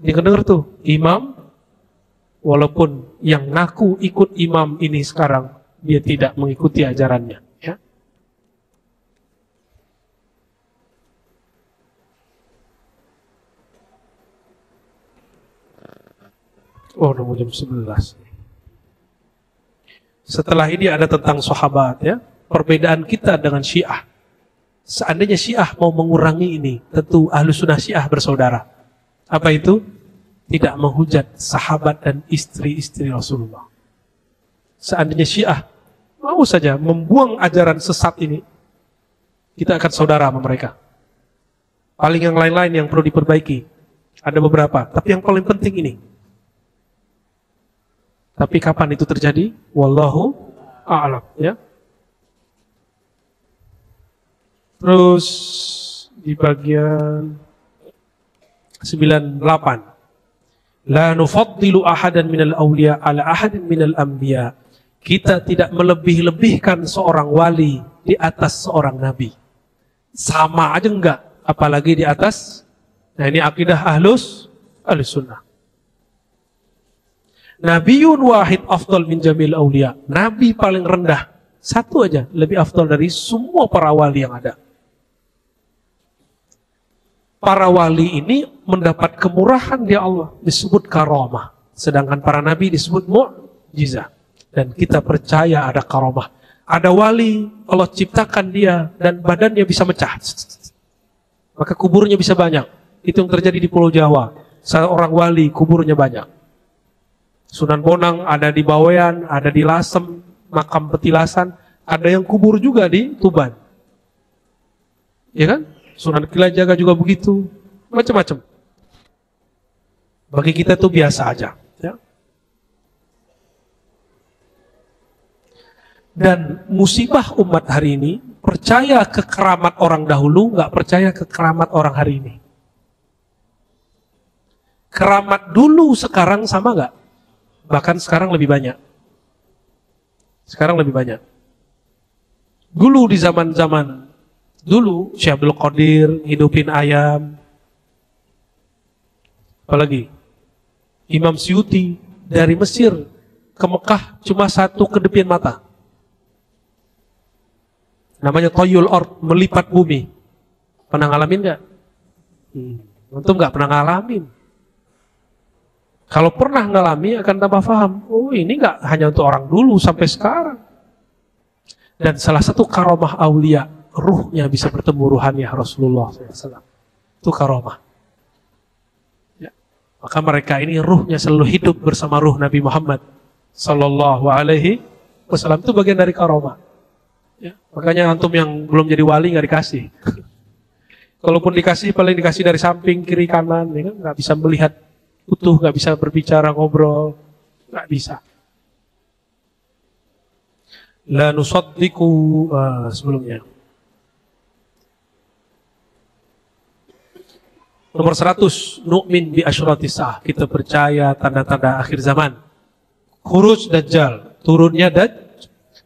Ini kan denger tuh, imam, walaupun yang ngaku ikut imam ini sekarang, dia tidak mengikuti ajarannya. Ya. Oh, nomor jam 11. Setelah ini ada tentang sahabat, ya. Perbedaan kita dengan Syiah. Seandainya Syiah mau mengurangi ini, tentu Ahlussunnah Syiah bersaudara. Apa itu? Tidak menghujat sahabat dan istri-istri Rasulullah. Seandainya Syiah mau saja membuang ajaran sesat ini, kita akan saudara sama mereka. Paling yang lain-lain yang perlu diperbaiki, ada beberapa, tapi yang paling penting ini. Tapi kapan itu terjadi? Wallahu a'lam, ya. Terus di bagian 98. La nufaddilu ahadan minal awliya ala ahadin minal anbiya. Kita tidak melebih-lebihkan seorang wali di atas seorang nabi. Sama aja enggak, apalagi di atas. Nah, ini akidah ahlus sunnah. Nabiun wahid afdal min jamil awliya. Nabi paling rendah, satu aja, lebih afdal dari semua para wali yang ada. Para wali ini mendapat kemurahan di Allah, disebut karamah. Sedangkan para nabi disebut mu'jizah. Dan kita percaya ada karamah. Ada wali, Allah ciptakan dia, dan badannya bisa mecah. Maka kuburnya bisa banyak. Itu yang terjadi di Pulau Jawa. Seorang wali, kuburnya banyak. Sunan Bonang ada di Bawean, ada di Lasem, makam petilasan, ada yang kubur juga di Tuban. Ya kan? Sunan Kalijaga juga begitu, macam-macam. Bagi kita itu biasa aja. Ya. Dan musibah umat hari ini, percaya ke keramat orang dahulu, nggak percaya ke keramat orang hari ini. Keramat dulu sekarang sama nggak? Bahkan sekarang lebih banyak. Sekarang lebih banyak. Dulu di zaman-zaman dulu, Syekh Abdul Qadir hidupin ayam. Apalagi Imam Syuuti dari Mesir ke Mekah cuma satu kedepian mata. Namanya Toyul Ord, melipat bumi. Pernah ngalamin nggak? Antum nggak pernah ngalamin. Kalau pernah ngalami akan tambah paham. Oh, ini nggak hanya untuk orang dulu sampai sekarang. Dan salah satu karamah aulia, ruhnya bisa bertemu ruhannya Rasulullah SAW. Itu karamah. Ya. Maka mereka ini ruhnya selalu hidup bersama ruh Nabi Muhammad Sallallahu Alaihi Wasallam. Itu bagian dari karamah. Ya. Makanya antum yang belum jadi wali nggak dikasih. Kalaupun dikasih, paling dikasih dari samping, kiri, kanan, ya kan? Nggak bisa melihat utuh, nggak bisa berbicara, ngobrol, nggak bisa. La nusaddiqu sebelumnya. Nomor 100, nu'min bi asyratis sa'ah. Kita percaya tanda-tanda akhir zaman. Khuruj Dajjal, turunnya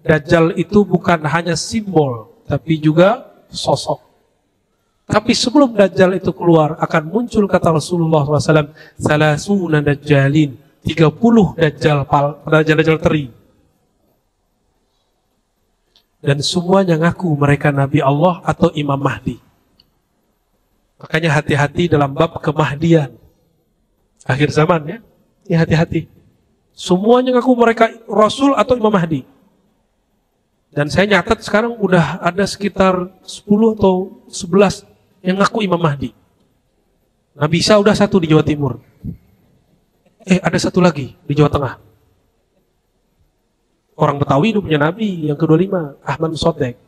Dajjal itu bukan hanya simbol, tapi juga sosok. Tapi sebelum Dajjal itu keluar, akan muncul kata Rasulullah SAW, salasuna Dajjalin, 30 Dajjal teri. Dan semuanya ngaku mereka Nabi Allah atau Imam Mahdi. Makanya hati-hati dalam bab kemahdian. Akhir zaman ya hati-hati. Semuanya ngaku mereka Rasul atau Imam Mahdi. Dan saya nyatat sekarang udah ada sekitar 10 atau 11 yang ngaku Imam Mahdi. Nabi Isa udah satu di Jawa Timur. Ada satu lagi di Jawa Tengah. Orang Betawi itu punya Nabi yang ke-25, Ahmad Sodek.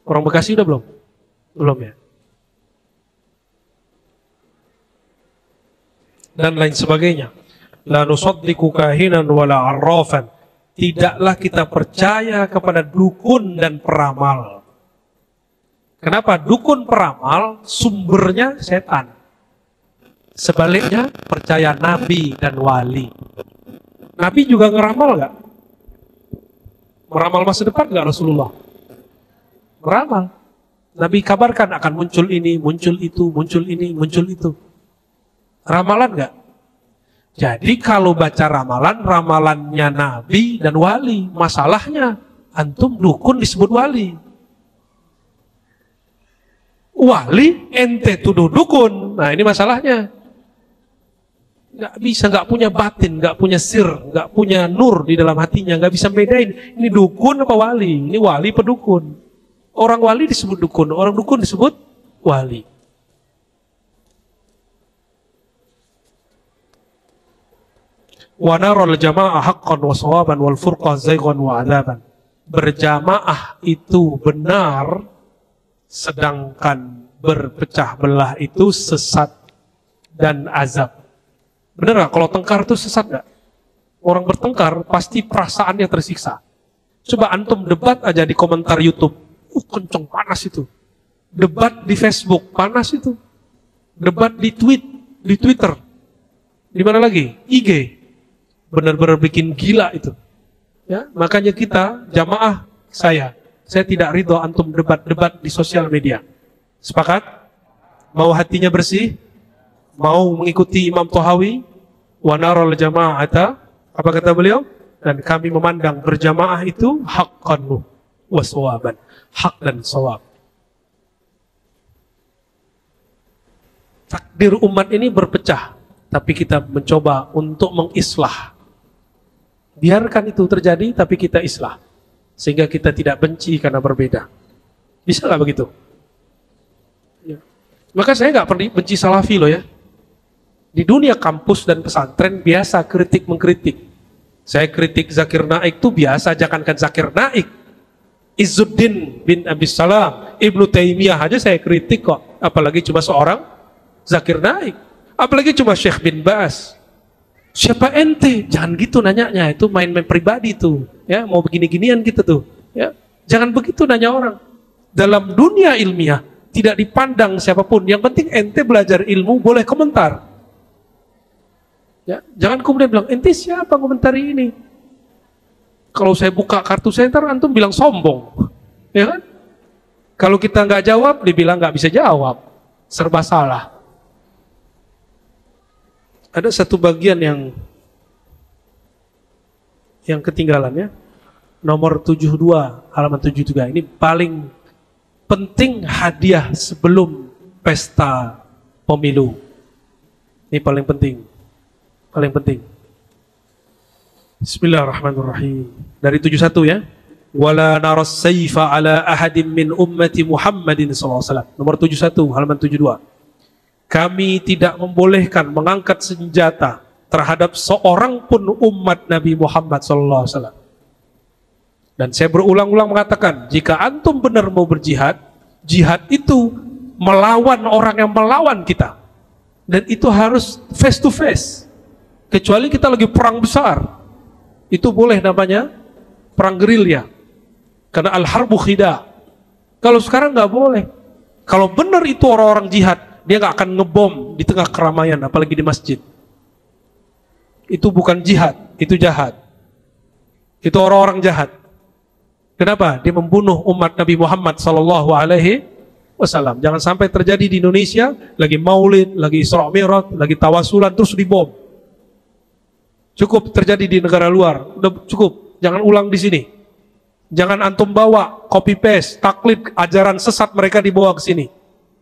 Orang Bekasi udah belum? Belum ya. Dan lain sebagainya. La nusaddiqu kahinan wala arrafan. Tidaklah kita percaya kepada dukun dan peramal. Kenapa? Dukun peramal sumbernya setan. Sebaliknya percaya nabi dan wali. Nabi juga ngeramal gak? Meramal masa depan gak Rasulullah? Meramal. Nabi kabarkan akan muncul ini, muncul itu, muncul ini, muncul itu. Ramalan nggak? Jadi kalau baca ramalan, ramalannya Nabi dan wali. Masalahnya, antum dukun disebut wali. Wali, ente tuduh dukun. Nah ini masalahnya. Nggak bisa, nggak punya batin, nggak punya sir, nggak punya nur di dalam hatinya, nggak bisa bedain. Ini dukun apa wali? Ini wali apa dukun? Orang wali disebut dukun, orang dukun disebut wali. Wa naral jamaah haqqan wa shawaban wal furqa zaygan wa adzaban. Berjamaah itu benar, sedangkan berpecah belah itu sesat dan azab. Benar gak? Kalau tengkar itu sesat gak? Orang bertengkar pasti perasaannya tersiksa. Coba antum debat aja di komentar YouTube. Kenceng, panas itu. Debat di Facebook, panas itu. Debat di Twitter. Di mana lagi? IG. Benar-benar bikin gila itu. Ya, makanya kita, jamaah saya tidak ridho antum debat-debat di sosial media. Sepakat? Mau hatinya bersih? Mau mengikuti Imam Thahawi? Wa naral jama'ata, apa kata beliau? Dan kami memandang berjamaah itu haqqan wa shawaban. Hak dan shawab. Takdir umat ini berpecah, tapi kita mencoba untuk mengislah. Biarkan itu terjadi, tapi kita islah. Sehingga kita tidak benci karena berbeda. Bisa nggak begitu? Ya. Maka saya nggak pernah benci salafi loh ya. Di dunia kampus dan pesantren biasa kritik mengkritik. Saya kritik Zakir Naik itu biasa, jangankan Zakir Naik. Izzuddin bin Abi Salam, Ibnu Taimiyah aja saya kritik kok. Apalagi cuma seorang Zakir Naik. Apalagi cuma Syekh bin Bas. Siapa ente? Jangan gitu nanyanya, itu main-main pribadi tuh. Ya, mau begini-ginian gitu tuh. Ya, jangan begitu nanya orang. Dalam dunia ilmiah tidak dipandang siapapun. Yang penting ente belajar ilmu, boleh komentar. Ya, jangan kemudian bilang ente siapa komentari ini. Kalau saya buka kartu saya ntar antum bilang sombong, ya kan? Kalau kita nggak jawab, dibilang nggak bisa jawab, serba salah. Ada satu bagian yang ketinggalan ya, nomor 72 halaman 73. Ini paling penting hadiah sebelum pesta pemilu. Ini paling penting, paling penting. Bismillahirrahmanirrahim. Dari 71 ya. Wala naras sayfa ala ahadin min ummati Muhammadin sallallahu alaihi wasallam. Nomor 71 halaman 72. Kami tidak membolehkan mengangkat senjata terhadap seorang pun umat Nabi Muhammad sallallahu alaihi wasallam. Dan saya berulang-ulang mengatakan, jika antum benar mau berjihad, jihad itu melawan orang yang melawan kita. Dan itu harus face to face. Kecuali kita lagi perang besar. Itu boleh namanya perang gerilya. Karena al-harbu khida. Kalau sekarang nggak boleh. Kalau benar itu orang-orang jihad, dia nggak akan ngebom di tengah keramaian, apalagi di masjid. Itu bukan jihad, itu jahat. Itu orang-orang jahat. Kenapa? Dia membunuh umat Nabi Muhammad sallallahu alaihi wasallam. Jangan sampai terjadi di Indonesia, lagi maulid, lagi Isra Mi'raj, lagi tawasulan, terus dibom. Cukup terjadi di negara luar, udah cukup. Jangan ulang di sini. Jangan antum bawa copy paste, taklid ajaran sesat mereka dibawa ke sini.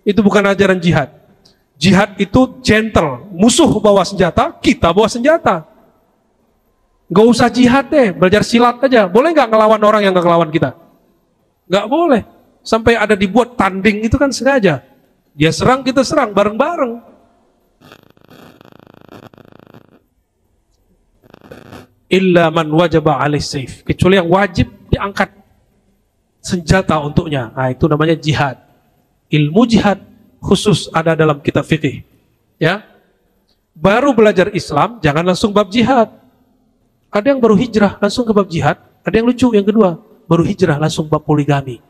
Itu bukan ajaran jihad. Jihad itu gentle. Musuh bawa senjata, kita bawa senjata. Gak usah jihad deh, belajar silat aja. Boleh gak ngelawan orang yang gak ngelawan kita? Gak boleh. Sampai ada dibuat tanding itu kan sengaja. Dia serang, kita serang, bareng-bareng. Illa man wajaba alaih saif. Kecuali yang wajib diangkat senjata untuknya. Nah, itu namanya jihad. Ilmu jihad khusus ada dalam kitab fikih. Ya. Baru belajar Islam, jangan langsung bab jihad. Ada yang baru hijrah langsung ke bab jihad, ada yang lucu yang kedua, baru hijrah langsung bab poligami.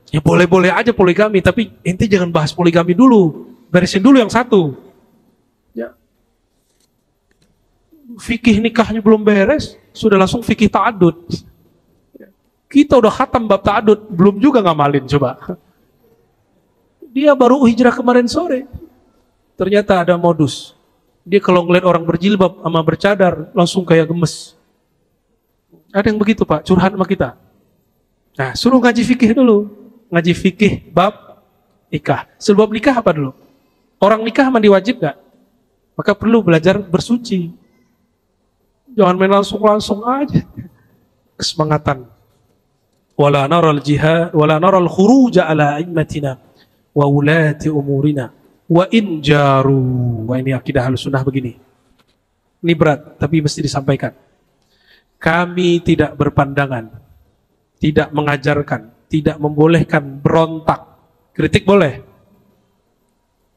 Ya boleh-boleh aja poligami, tapi inti jangan bahas poligami dulu. Beresin dulu yang satu. Ya. Fikih nikahnya belum beres, sudah langsung fikih ta'adud. Kita udah khatam bab ta'adud, belum juga ngamalin coba. Dia baru hijrah kemarin sore. Ternyata ada modus. Dia kalau ngeliat orang berjilbab sama bercadar, langsung kayak gemes. Ada yang begitu Pak, curhat sama kita. Nah, suruh ngaji fikih dulu. Ngaji fikih bab nikah. Sebab nikah apa dulu? Orang nikah mandi wajib gak? Maka perlu belajar bersuci. Jangan main langsung aja. Kesemangatan. Wala naral jihad, wala naral khuruja ala a'immatina wa ulati umurina wa in jaru. Wah, ini akidah Ahlussunnah begini. Ini berat, tapi mesti disampaikan. Kami tidak berpandangan, tidak mengajarkan, tidak membolehkan berontak. Kritik boleh.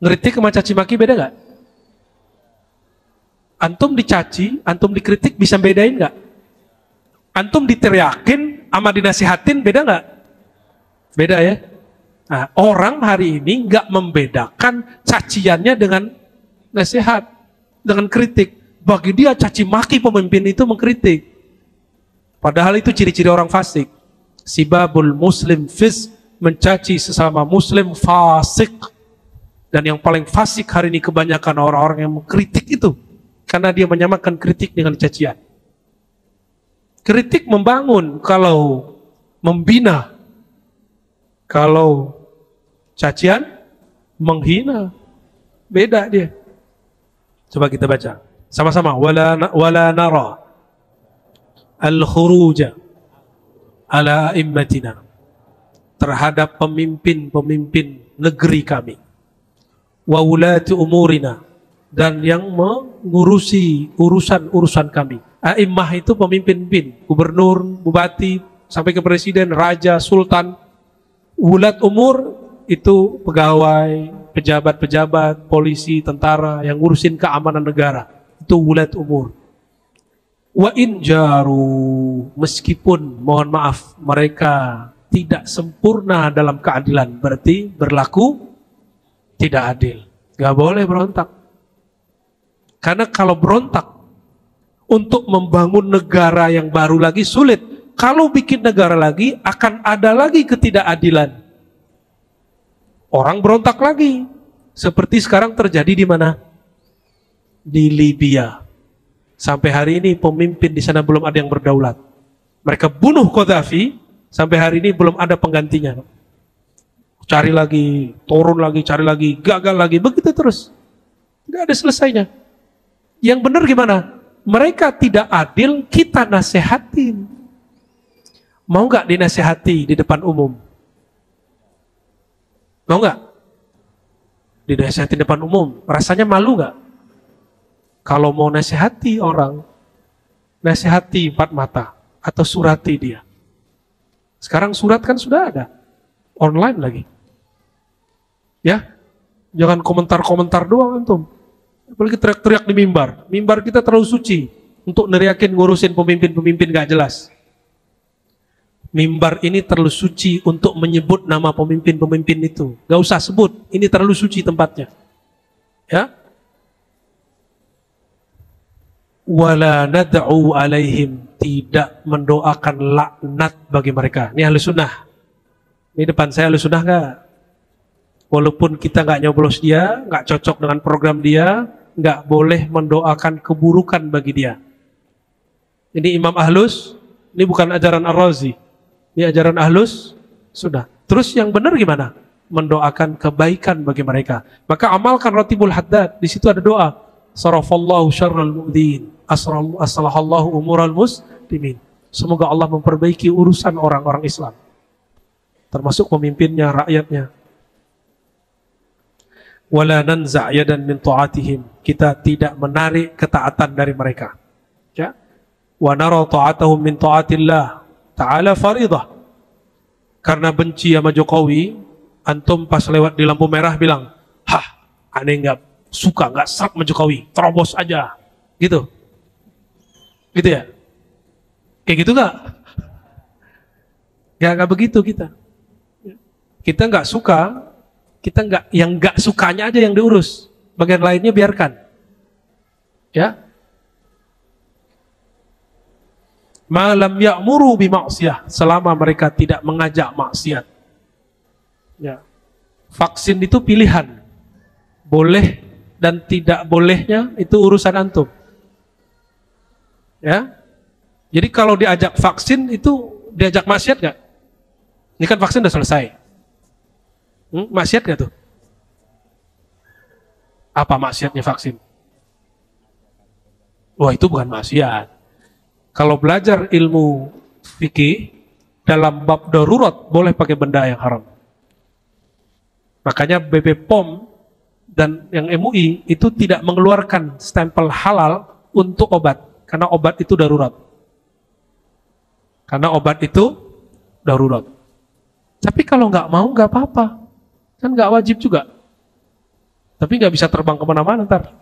Ngeritik sama caci maki beda gak? Antum dicaci, antum dikritik bisa bedain gak? Antum diteriakin sama dinasihatin beda gak? Beda ya? Nah, orang hari ini gak membedakan caciannya dengan nasihat, dengan kritik. Bagi dia caci maki pemimpin itu mengkritik. Padahal itu ciri-ciri orang fasik. Sibabul muslim fis, mencaci sesama muslim fasik. Dan yang paling fasik hari ini kebanyakan orang-orang yang mengkritik itu. Karena dia menyamakan kritik dengan cacian. Kritik membangun, kalau membina. Kalau cacian, menghina. Beda dia. Coba kita baca. Sama-sama. Wala nara al-khuruja ala immatina. Terhadap pemimpin-pemimpin negeri kami. Wa ulati umurina. Dan yang mengurusi urusan-urusan kami. A'immah itu pemimpin-pemimpin, gubernur, bupati, sampai ke presiden, raja, sultan. Ulat umur itu pegawai, pejabat-pejabat, polisi, tentara yang ngurusin keamanan negara. Itu ulat umur. Wa in jaru, meskipun mohon maaf mereka tidak sempurna dalam keadilan, berarti berlaku tidak adil. Gak boleh berontak. Karena kalau berontak untuk membangun negara yang baru lagi sulit. Kalau bikin negara lagi akan ada lagi ketidakadilan. Orang berontak lagi. Seperti sekarang terjadi di mana? Di Libya. Sampai hari ini pemimpin di sana belum ada yang berdaulat. Mereka bunuh Qaddafi, sampai hari ini belum ada penggantinya. Cari lagi, turun lagi, cari lagi, gagal lagi, begitu terus. Gak ada selesainya. Yang benar gimana? Mereka tidak adil, kita nasehatin. Mau gak dinasehati di depan umum? Mau gak? Dinasehati di depan umum, rasanya malu gak? Kalau mau nasihati orang, nasihati empat mata, atau surati dia. Sekarang surat kan sudah ada, online lagi. Ya, jangan komentar-komentar doang antum. Apalagi teriak-teriak di mimbar. Mimbar kita terlalu suci untuk neriakin ngurusin pemimpin-pemimpin gak jelas. Mimbar ini terlalu suci untuk menyebut nama pemimpin-pemimpin itu. Gak usah sebut, ini terlalu suci tempatnya. Ya. Wala nad'u alaihim, tidak mendoakan laknat bagi mereka. Ini Ahlussunnah. Ini depan saya Ahlussunnah gak? Walaupun kita gak nyoblos dia, gak cocok dengan program dia, nggak boleh mendoakan keburukan bagi dia. Ini Imam Ahlus, ini bukan ajaran Ar-Razi, ini ajaran Ahlus sudah. Terus yang benar gimana? Mendoakan kebaikan bagi mereka. Maka amalkan Ratibul Haddad, di situ ada doa. Sarafallahu syarral mu'din, aslahallahu umural muslimin. Semoga Allah memperbaiki urusan orang-orang Islam, termasuk pemimpinnya, rakyatnya. Wala nanza' yadan min ta'atihim, kita tidak menarik ketaatan dari mereka. Ya. Wa nara ta'atahum min ta'atillah ta'ala faridah. Karena benci sama Jokowi, antum pas lewat di lampu merah bilang, "Hah, aneh enggak suka, enggak serak sama Jokowi, terobos aja." Gitu. Gitu ya? Kayak gitu enggak? Ya enggak begitu kita. Kita enggak suka, kita enggak, yang enggak sukanya aja yang diurus, bagian lainnya biarkan. Ya. Malam ya'muru bi ma'siyah, selama mereka tidak mengajak maksiat. Ya. vaksin itu pilihan. Boleh dan tidak bolehnya itu urusan antum. Ya. Jadi kalau diajak vaksin itu diajak maksiat nggak? Ini kan vaksin udah selesai. Maksiat nggak tuh? Apa maksiatnya vaksin? Wah, itu bukan maksiat. Kalau belajar ilmu fikih dalam bab darurat boleh pakai benda yang haram. Makanya BP POM dan yang MUI itu tidak mengeluarkan stempel halal untuk obat, karena obat itu darurat. Karena obat itu darurat. Tapi kalau nggak mau nggak apa-apa, kan nggak wajib juga. Tapi nggak bisa terbang kemana-mana ntar.